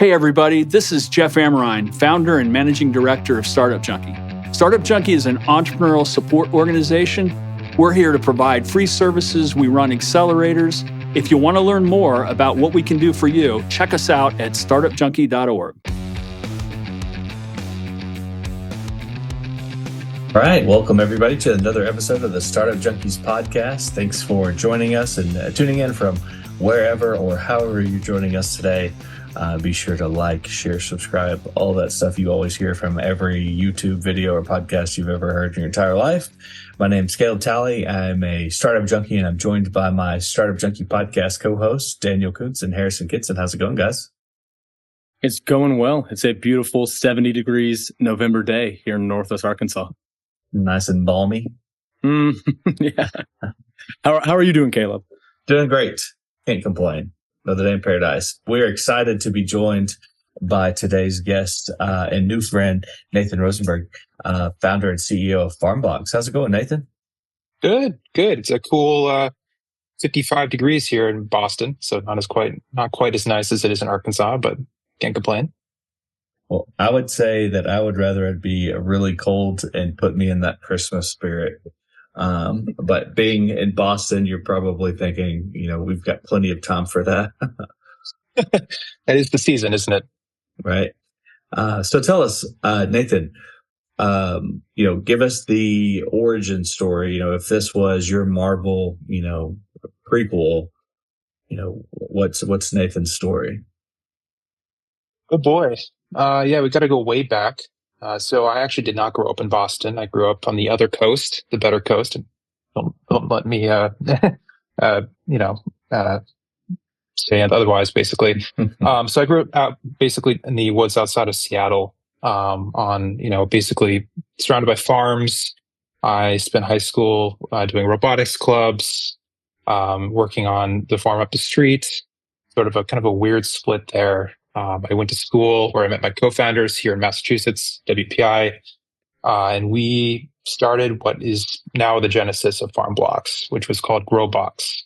Hey everybody, this is Jeff Amrine, founder and managing director of Startup Junkie. Startup Junkie is an entrepreneurial support organization. We're here to provide free services. We run accelerators. If you want to learn more about what we can do for you, check us out at startupjunkie.org. All right, welcome everybody to another episode of the Startup Junkies podcast. Thanks for joining us and tuning in from wherever or however you're joining us today. Be sure to like, share, subscribe, all that stuff you always hear from every YouTube video or podcast you've ever heard in your entire life. My name's Caleb Talley. I'm a Startup Junkie, and I'm joined by my Startup Junkie podcast co-hosts, Daniel Koonce and Harrison Kitson. How's it going, guys? It's going well. It's a beautiful 70 degrees November day here in Northwest Arkansas. Nice and balmy. Yeah. How are you doing, Caleb? Doing great. Can't complain. Another day in paradise. We're excited to be joined by today's guest and new friend, Nathan Rosenberg, founder and CEO of Farmblox. How's it going, Nathan? Good. It's a cool 55 degrees here in Boston, so not quite as nice as it is in Arkansas, but can't complain. Well, I would say that I would rather it be really cold and put me in that Christmas spirit. But being in Boston, you're probably thinking, we've got plenty of time for that. That is the season, isn't it? Right. So tell us, Nathan, give us the origin story. If this was your Marvel, prequel, what's Nathan's story? Oh boy. Yeah, we got to go way back. So I actually did not grow up in Boston. I grew up on the other coast, the better coast. And don't let me, say otherwise, basically. So I grew up basically in the woods outside of Seattle, basically surrounded by farms. I spent high school doing robotics clubs, working on the farm up the street, sort of a kind of a weird split there. I went to school where I met my co-founders here in Massachusetts, WPI, and we started what is now the genesis of Farmblox, which was called Robotics.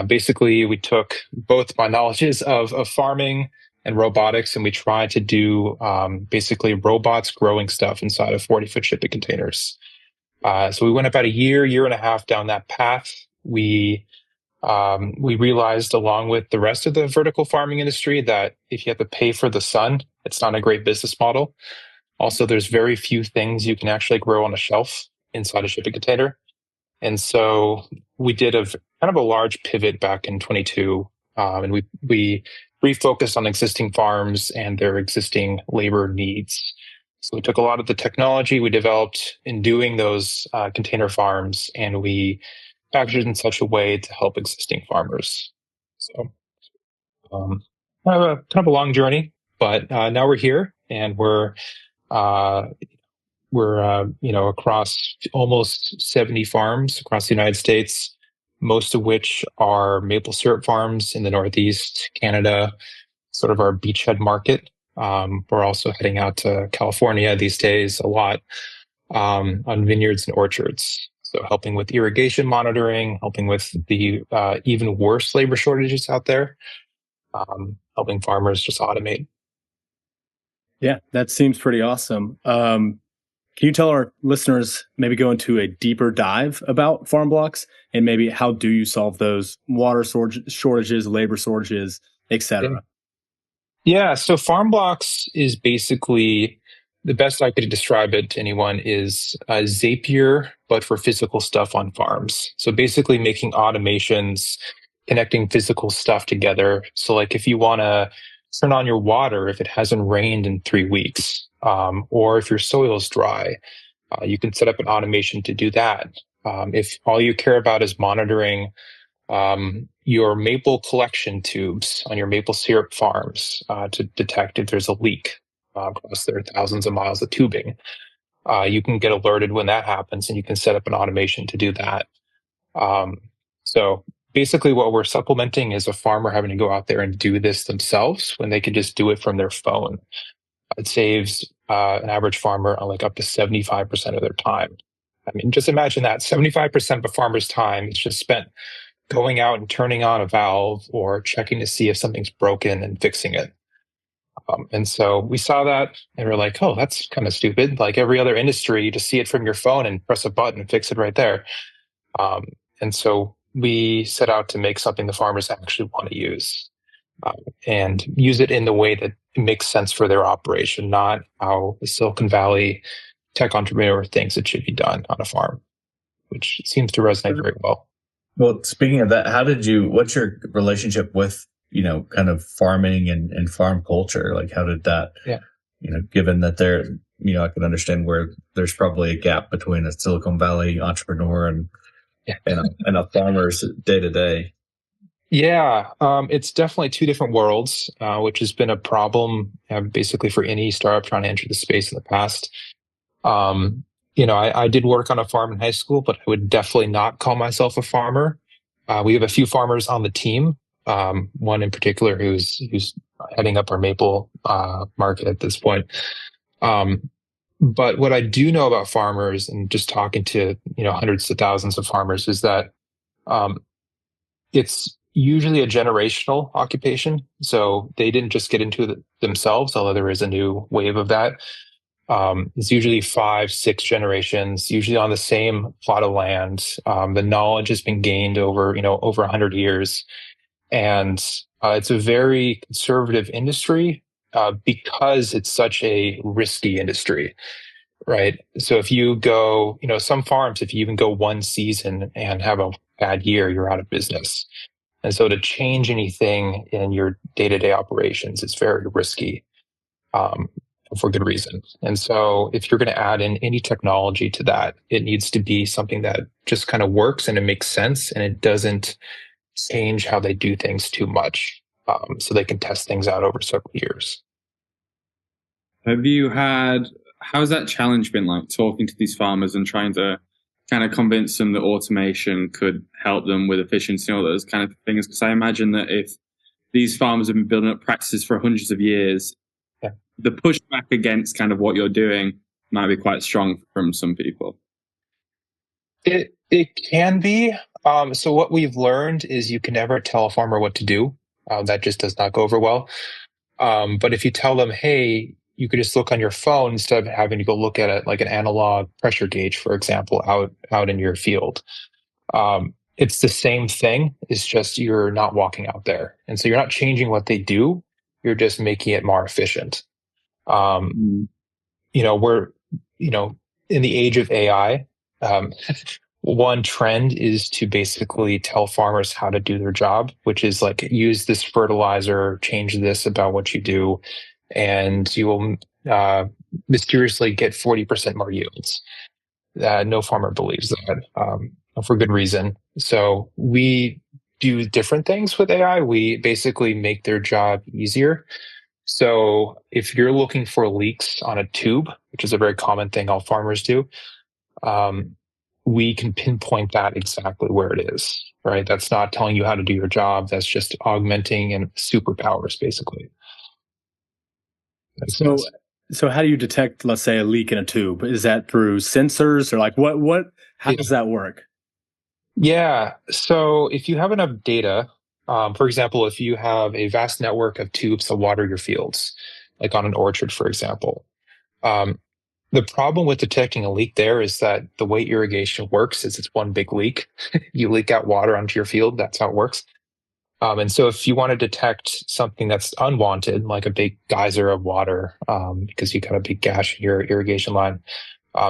Basically, we took both my knowledges of farming and robotics, and we tried to do basically robots growing stuff inside of 40-foot shipping containers. So we went about a year and a half down that path. We realized, along with the rest of the vertical farming industry, that if you have to pay for the sun, it's not a great business model. Also, there's very few things you can actually grow on a shelf inside a shipping container. And so we did kind of a large pivot back in 22, and we refocused on existing farms and their existing labor needs. So we took a lot of the technology we developed in doing those container farms, and we packaged in such a way to help existing farmers. So kind of a long journey, but now we're here, and we're across almost 70 farms across the United States, most of which are maple syrup farms in the Northeast, Canada, sort of our beachhead market. We're also heading out to California these days a lot on vineyards and orchards. So helping with irrigation monitoring, helping with the even worse labor shortages out there, helping farmers just automate. Yeah, that seems pretty awesome. Can you tell our listeners, maybe go into a deeper dive about Farmblox, and maybe how do you solve those water shortages, labor shortages, et cetera? Yeah, so Farmblox is basically, the best I could describe it to anyone is Zapier, but for physical stuff on farms. So basically making automations, connecting physical stuff together. So like if you want to turn on your water if it hasn't rained in 3 weeks, or if your soil is dry, you can set up an automation to do that. If all you care about is monitoring your maple collection tubes on your maple syrup farms to detect if there's a leak across their thousands of miles of tubing, you can get alerted when that happens, and you can set up an automation to do that. So basically what we're supplementing is a farmer having to go out there and do this themselves when they could just do it from their phone. It saves an average farmer like up to 75% of their time. I mean, just imagine that 75% of a farmer's time is just spent going out and turning on a valve or checking to see if something's broken and fixing it. And so we saw that and we're like, oh, that's kind of stupid. Like every other industry, you just see it from your phone and press a button and fix it right there. Um, and so we set out to make something the farmers actually want to use, and use it in the way that makes sense for their operation, not how the Silicon Valley tech entrepreneur thinks it should be done on a farm, which seems to resonate very well. Well, speaking of that, what's your relationship with, kind of farming and farm culture? Like, how did that, given that I can understand where there's probably a gap between a Silicon Valley entrepreneur and a farmer's day to day. Yeah, it's definitely two different worlds, which has been a problem basically for any startup trying to enter the space in the past. I did work on a farm in high school, but I would definitely not call myself a farmer. We have a few farmers on the team. One in particular who's heading up our maple market at this point. But what I do know about farmers, and just talking to hundreds of thousands of farmers, is that it's usually a generational occupation. So they didn't just get into it themselves, although there is a new wave of that. It's usually 5-6 generations, usually on the same plot of land. The knowledge has been gained over 100 years. And it's a very conservative industry because it's such a risky industry, right? So if you go, some farms, if you even go one season and have a bad year, you're out of business. And so to change anything in your day-to-day operations is very risky. For good reason. And so if you're going to add in any technology to that, it needs to be something that just kind of works and it makes sense and it doesn't change how they do things too much, so they can test things out over several years. How's that challenge been, like talking to these farmers and trying to kind of convince them that automation could help them with efficiency and all those kind of things? Because I imagine that if these farmers have been building up practices for hundreds of years, the pushback against kind of what you're doing might be quite strong from some people. It can be. So what we've learned is you can never tell a farmer what to do. That just does not go over well. But if you tell them, hey, you could just look on your phone instead of having to go look at it like an analog pressure gauge, for example, out in your field. It's the same thing. It's just you're not walking out there. And so you're not changing what they do. You're just making it more efficient. We're, in the age of AI, one trend is to basically tell farmers how to do their job, which is like use this fertilizer, change this about what you do, and you will mysteriously get 40% more yields. No farmer believes that, for good reason. So we do different things with AI. We basically make their job easier. So if you're looking for leaks on a tube, which is a very common thing all farmers do, we can pinpoint that exactly where it is, right? That's not telling you how to do your job. That's just augmenting and superpowers, basically. So how do you detect, let's say, a leak in a tube? Is that through sensors or like how does that work? Yeah. So if you have enough data, for example, if you have a vast network of tubes to water your fields, like on an orchard, for example, the problem with detecting a leak there is that the way irrigation works is it's one big leak. You leak out water onto your field. That's how it works. And so if you want to detect something that's unwanted, like a big geyser of water, because you got a big gash in your irrigation line,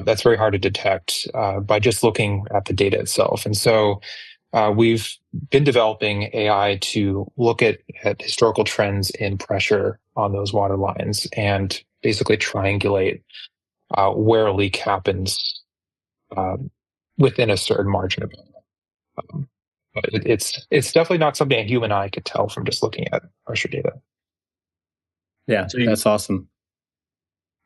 that's very hard to detect by just looking at the data itself. And so we've been developing AI to look at historical trends in pressure on those water lines and basically triangulate where a leak happens within a certain margin of error. But it's definitely not something a human eye could tell from just looking at pressure data. Yeah, that's awesome.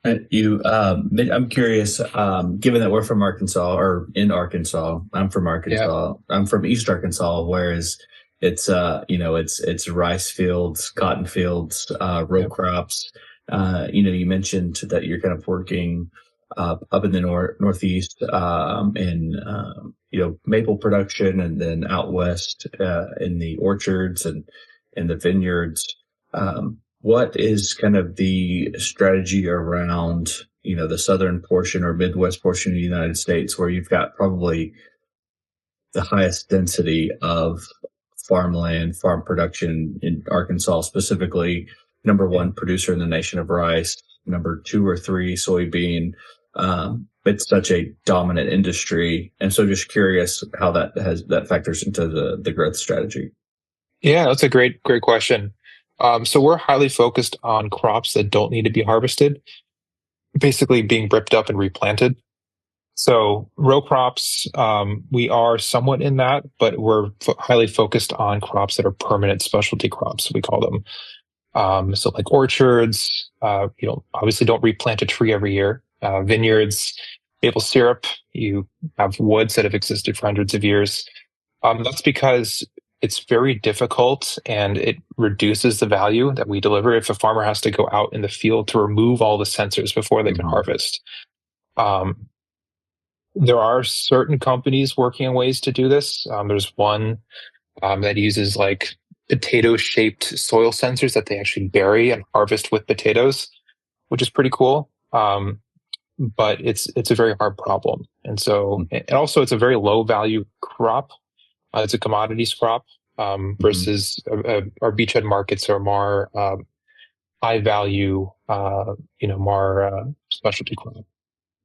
I'm curious, given that we're from Arkansas or in Arkansas, I'm from Arkansas. Yeah. I'm from East Arkansas, whereas it's rice fields, cotton fields, row crops. You mentioned that you're kind of working up in the northeast in maple production, and then out west in the orchards and in the vineyards. what is kind of the strategy around, the southern portion or Midwest portion of the United States, where you've got probably the highest density of farmland, farm production in Arkansas specifically, number one producer in the nation of rice, number 2 or 3 soybean. It's such a dominant industry, and so just curious how that factors into the growth strategy. Yeah, that's a great question. So we're highly focused on crops that don't need to be harvested, basically being ripped up and replanted. So row crops, we are somewhat in that, but we're highly focused on crops that are permanent specialty crops, we call them. So like orchards, obviously don't replant a tree every year. Vineyards, maple syrup, you have woods that have existed for hundreds of years. That's because it's very difficult and it reduces the value that we deliver if a farmer has to go out in the field to remove all the sensors before they can harvest. There are certain companies working on ways to do this. There's one that uses like potato-shaped soil sensors that they actually bury and harvest with potatoes, which is pretty cool. But it's a very hard problem, and so and also it's a very low-value crop. It's a commodities crop versus our beachhead markets are more high-value, more specialty crop.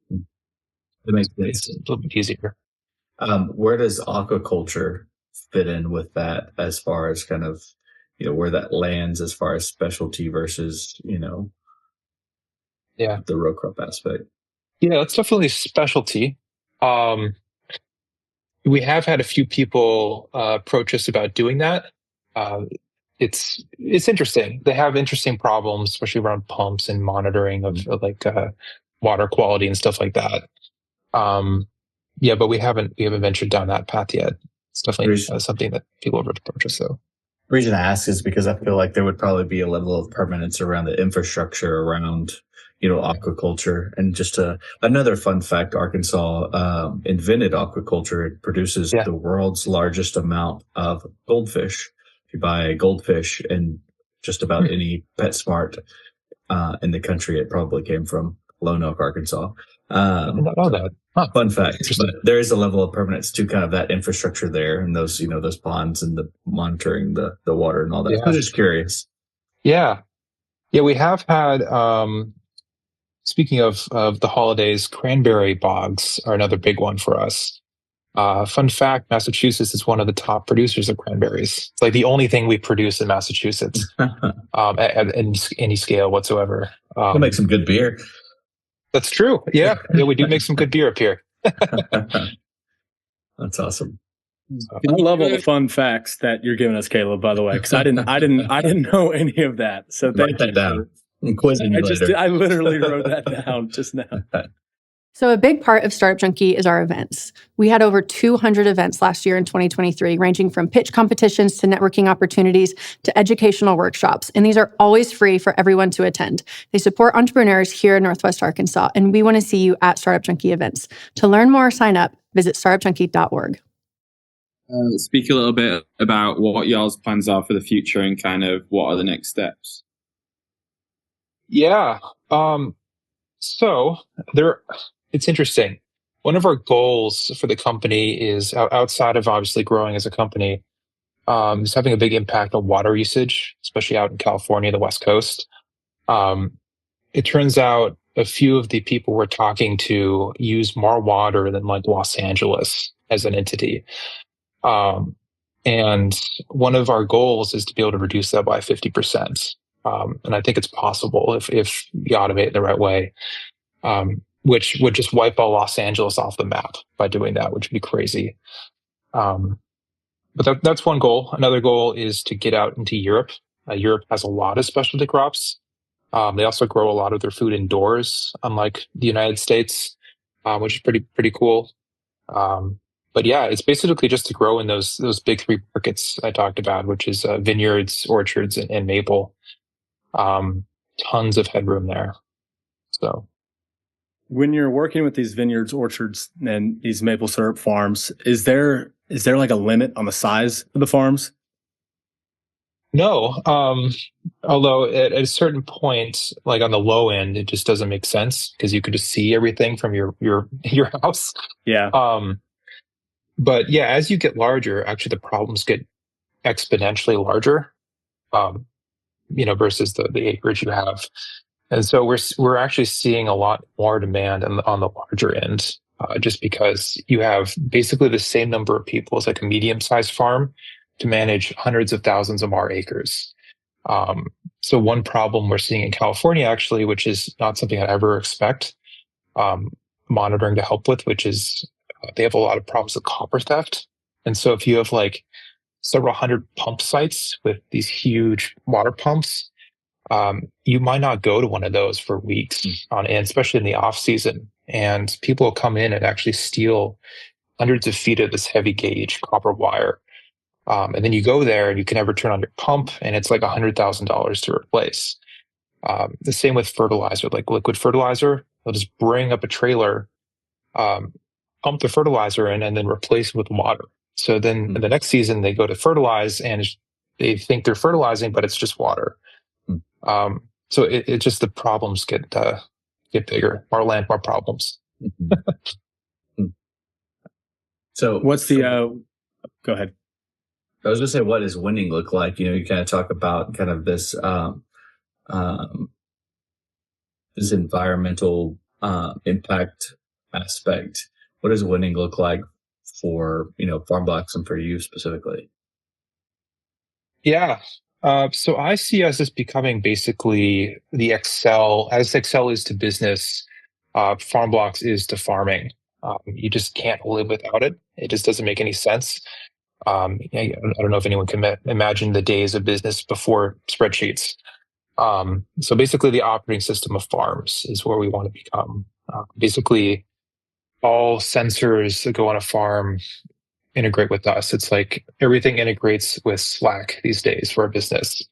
It makes sense. It's a little bit easier. Where does aquaculture fit in with that as far as kind of, where that lands as far as specialty versus, the row crop aspect? Yeah, it's definitely specialty. We have had a few people approach us about doing that. It's interesting. They have interesting problems, especially around pumps and monitoring of water quality and stuff like that. But we haven't ventured down that path yet. It's definitely something that people have approached us. So the reason I ask is because I feel like there would probably be a level of permanence around the infrastructure around, aquaculture. And just another fun fact, Arkansas invented aquaculture. It produces the world's largest amount of goldfish. If you buy a goldfish in just about any PetSmart in the country, it probably came from Lone Oak, Arkansas. I did not know that. Fun fact, but there is a level of permanence to kind of that infrastructure there, and those, those ponds and the monitoring the water and all that. Yeah. I was just curious. Yeah, we have had. Speaking of the holidays, cranberry bogs are another big one for us. Fun fact: Massachusetts is one of the top producers of cranberries. It's like the only thing we produce in Massachusetts at any scale whatsoever. We'll make some good beer. That's true. Yeah, we do make some good beer up here. That's awesome. I love all the fun facts that you're giving us, Caleb, by the way, because I didn't know any of that. So write that down. I'm quizzing you later. I literally wrote that down just now. So a big part of Startup Junkie is our events. We had over 200 events last year in 2023, ranging from pitch competitions to networking opportunities to educational workshops. And these are always free for everyone to attend. They support entrepreneurs here in Northwest Arkansas, and we want to see you at Startup Junkie events. To learn more or sign up, visit startupjunkie.org. Speak a little bit about what y'all's plans are for the future and kind of what are the next steps. Yeah. So it's interesting. One of our goals for the company is outside of obviously growing as a company, is having a big impact on water usage, especially out in California, the West Coast. It turns out a few of the people we're talking to use more water than like Los Angeles as an entity. And one of our goals is to be able to reduce that by 50%. And I think it's possible if you automate it the right way. Which would just wipe all Los Angeles off the map by doing that, which would be crazy. But that's one goal. Another goal is to get out into Europe. Europe has a lot of specialty crops. They also grow a lot of their food indoors, unlike the United States, which is pretty cool. But yeah, it's basically just to grow in those big 3 markets I talked about, which is vineyards, orchards, and maple. Tons of headroom there. So. When you're working with these vineyards, orchards, and these maple syrup farms, is there like a limit on the size of the farms? No, although at a certain point, like on the low end, it just doesn't make sense because you could just see everything from your house. Yeah. But yeah, as you get larger, actually the problems get exponentially larger, versus the acreage you have. And so we're actually seeing a lot more demand on the larger end, just because you have basically the same number of people as like a medium-sized farm to manage hundreds of thousands of more acres. So one problem we're seeing in California, actually, which is not something I'd ever expect monitoring to help with, which is they have a lot of problems with copper theft. And so if you have like several hundred pump sites with these huge water pumps, you might not go to one of those for weeks, and especially in the off season. And people will come in and actually steal hundreds of feet of this heavy gauge copper wire. And then you go there and you can never turn on your pump, and it's like $100,000 to replace. The same with fertilizer, like liquid fertilizer. They'll just bring up a trailer, pump the fertilizer in, and then replace it with water. So then the next season they go to fertilize, and they think they're fertilizing, but it's just water. So it just the problems get bigger. More land, more problems. So what's the? Go ahead. I was going to say, what does winning look like? You kind of talk about kind of this this environmental impact aspect. What does winning look like for Farmblox and for you specifically? Yeah. So I see us as becoming basically the Excel, as Excel is to business, Farmblox is to farming. You just can't live without it. It just doesn't make any sense. I don't know if anyone can imagine the days of business before spreadsheets. So basically the operating system of farms is where we want to become. Basically all sensors that go on a farm integrate with us. It's like everything integrates with Slack these days for a business.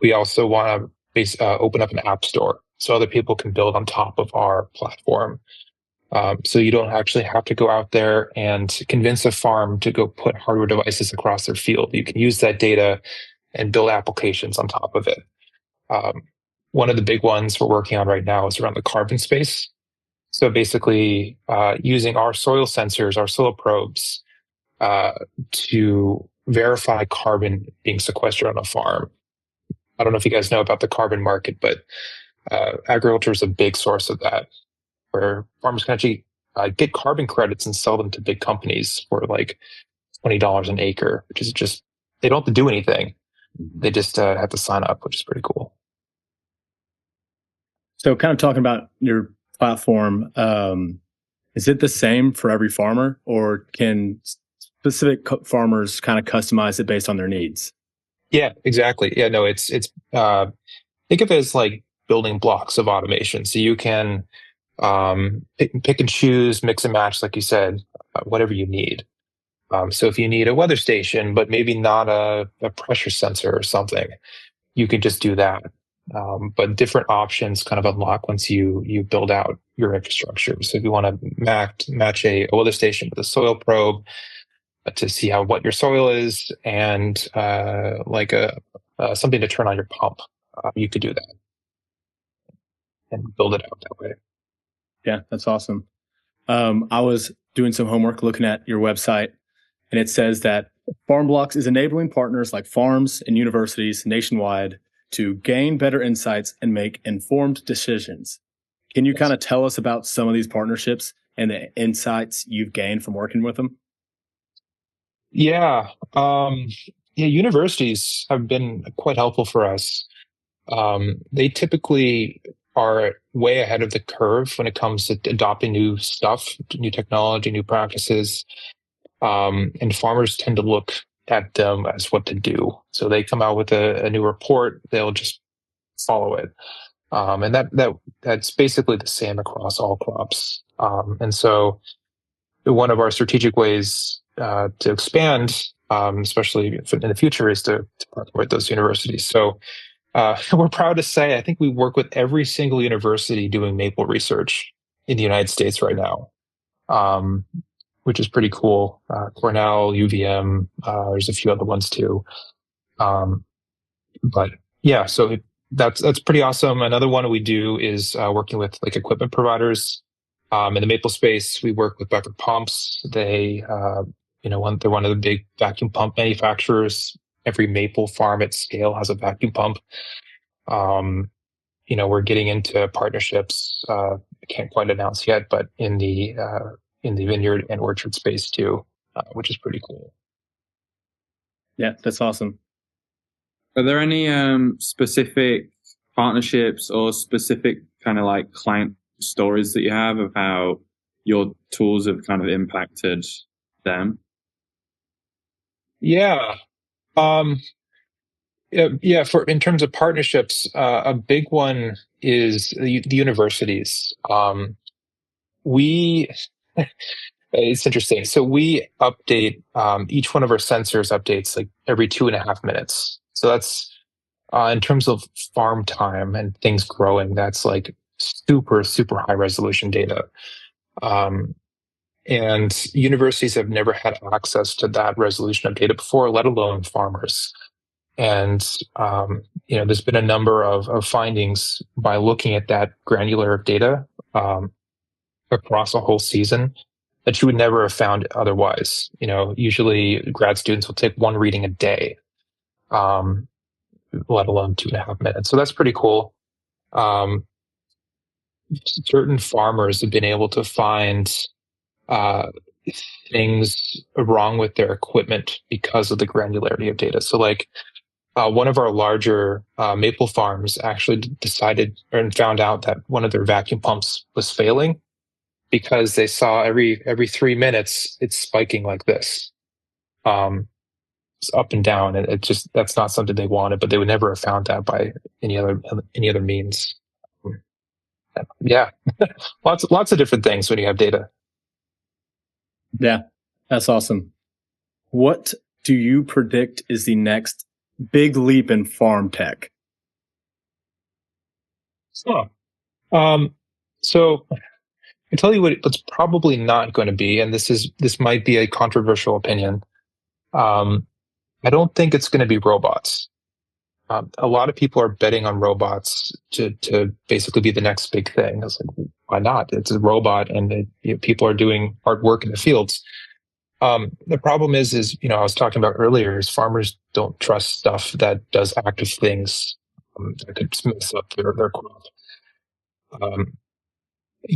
We also want to open up an app store so other people can build on top of our platform. So you don't actually have to go out there and convince a farm to go put hardware devices across their field. You can use that data and build applications on top of it. One of the big ones we're working on right now is around the carbon space. So basically, using our soil sensors, our soil probes, to verify carbon being sequestered on a farm. I don't know if you guys know about the carbon market, but agriculture is a big source of that, where farmers can actually get carbon credits and sell them to big companies for like $20 an acre, which is just, they don't have to do anything. They just have to sign up, which is pretty cool. So kind of talking about your platform, is it the same for every farmer, or can specific farmers kind of customize it based on their needs? Yeah, exactly. Yeah, no, it's think of it as like building blocks of automation. So you can pick and choose, mix and match, like you said, whatever you need. So if you need a weather station, but maybe not a pressure sensor or something, you could just do that. But different options kind of unlock once you build out your infrastructure. So if you want to match a weather station with a soil probe to see what your soil is, and like something to turn on your pump, you could do that and build it out that way. Yeah, that's awesome. I was doing some homework looking at your website, and it says that Farmblox is enabling partners like farms and universities nationwide to gain better insights and make informed decisions. Can you kind of tell us about some of these partnerships and the insights you've gained from working with them? Yeah. Universities have been quite helpful for us. They typically are way ahead of the curve when it comes to adopting new stuff, new technology, new practices. And farmers tend to look at them as what to do. So they come out with a new report, they'll just follow it. And that's basically the same across all crops. And so one of our strategic ways to expand, especially in the future, is to partner with those universities. So we're proud to say, I think we work with every single university doing maple research in the United States right now, which is pretty cool. Cornell, UVM, there's a few other ones too. But yeah, so that's pretty awesome. Another one we do is working with like equipment providers. In the maple space, we work with Becker Pumps. They're one of the big vacuum pump manufacturers. Every maple farm at scale has a vacuum pump. We're getting into partnerships. I can't quite announce yet, but in the vineyard and orchard space too, which is pretty cool. Yeah, that's awesome. Are there any specific partnerships or specific kind of like client stories that you have of how your tools have kind of impacted them? Yeah. In terms of partnerships, a big one is the universities. It's interesting. So we update, each one of our sensors updates like every 2.5 minutes. So that's, in terms of farm time and things growing, that's like super, super high resolution data. And universities have never had access to that resolution of data before, let alone farmers. And, there's been a number of findings by looking at that granular data across a whole season that you would never have found otherwise. Usually grad students will take one reading a day, let alone 2.5 minutes. So that's pretty cool. Certain farmers have been able to find things wrong with their equipment because of the granularity of data. So like, one of our larger maple farms actually decided and found out that one of their vacuum pumps was failing because they saw every 3 minutes it's spiking like this, it's up and down, and that's not something they wanted, but they would never have found that by any other means. Yeah, lots of different things when you have data. Yeah, that's awesome. What do you predict is the next big leap in farm tech? So I tell you what it's probably not going to be, and this might be a controversial opinion. I don't think it's going to be robots. A lot of people are betting on robots to basically be the next big thing. I was like, why not? It's a robot, and people are doing hard work in the fields. The problem is I was talking about earlier, is farmers don't trust stuff that does active things that could mess up their crop.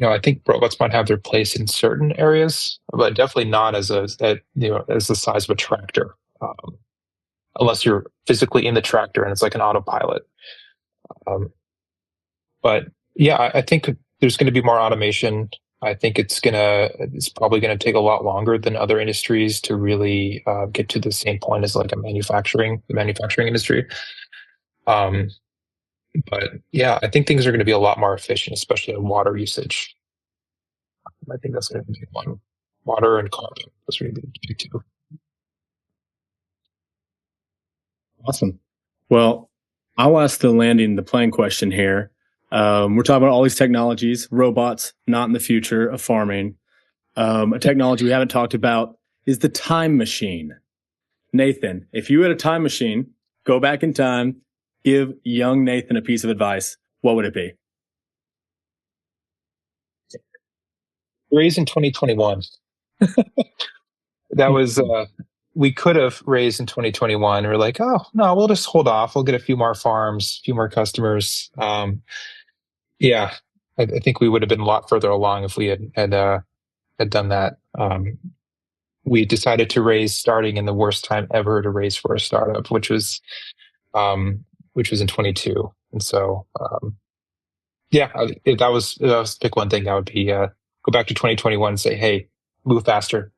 I think robots might have their place in certain areas, but definitely not as the size of a tractor, unless you're physically in the tractor and it's like an autopilot. But yeah, I think there's going to be more automation. I think it's probably going to take a lot longer than other industries to really get to the same point as like the manufacturing industry. But yeah, I think things are going to be a lot more efficient, especially in water usage. I think that's going to be one. Water and carbon. That's really big too. Awesome. Well, I'll ask the landing the plane question here. We're talking about all these technologies, robots, not in the future of farming. A technology we haven't talked about is the time machine. Nathan, if you had a time machine, go back in time, give young Nathan a piece of advice, what would it be? Raise in 2021. That was, we could have raised in 2021. We're like, oh, no, we'll just hold off. We'll get a few more farms, a few more customers. Yeah, I think we would have been a lot further along if we had done that. We decided to raise starting in the worst time ever to raise for a startup, which was in 22. And so, yeah, if that was pick one thing, that would be go back to 2021 and say, hey, move faster.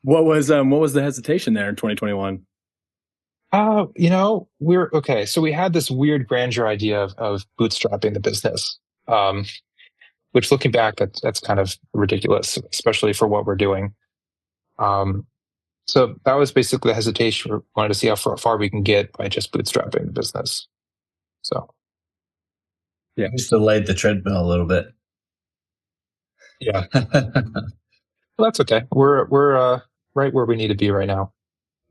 What was the hesitation there in 2021? We're okay. So we had this weird grandeur idea of bootstrapping the business, which looking back, that's kind of ridiculous, especially for what we're doing. So that was basically the hesitation. We wanted to see how far we can get by just bootstrapping the business. So, yeah, just delayed the treadmill a little bit. Yeah. Well, that's okay. We're right where we need to be right now.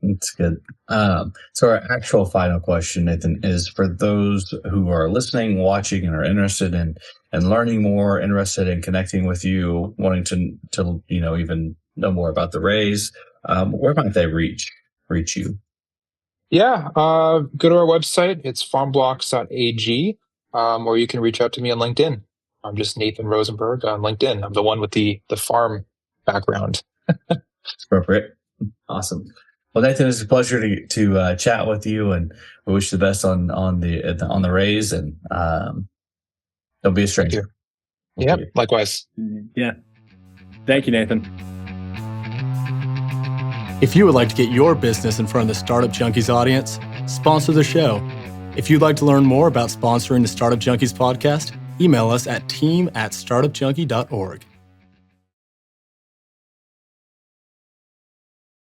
That's good. So our actual final question, Nathan, is for those who are listening, watching, and are interested in learning more, interested in connecting with you, wanting to even know more about the raise. Where might they reach you? Yeah, go to our website. It's farmblox.ag, or you can reach out to me on LinkedIn. I'm just Nathan Rosenberg on LinkedIn. I'm the one with the farm background. It's appropriate. Awesome. Well, Nathan, it's a pleasure to chat with you, and we wish you the best on the raise, and don't be a stranger. Yeah, likewise. Yeah. Thank you, Nathan. If you would like to get your business in front of the Startup Junkies audience, sponsor the show. If you'd like to learn more about sponsoring the Startup Junkies podcast, email us at team@startupjunkie.org.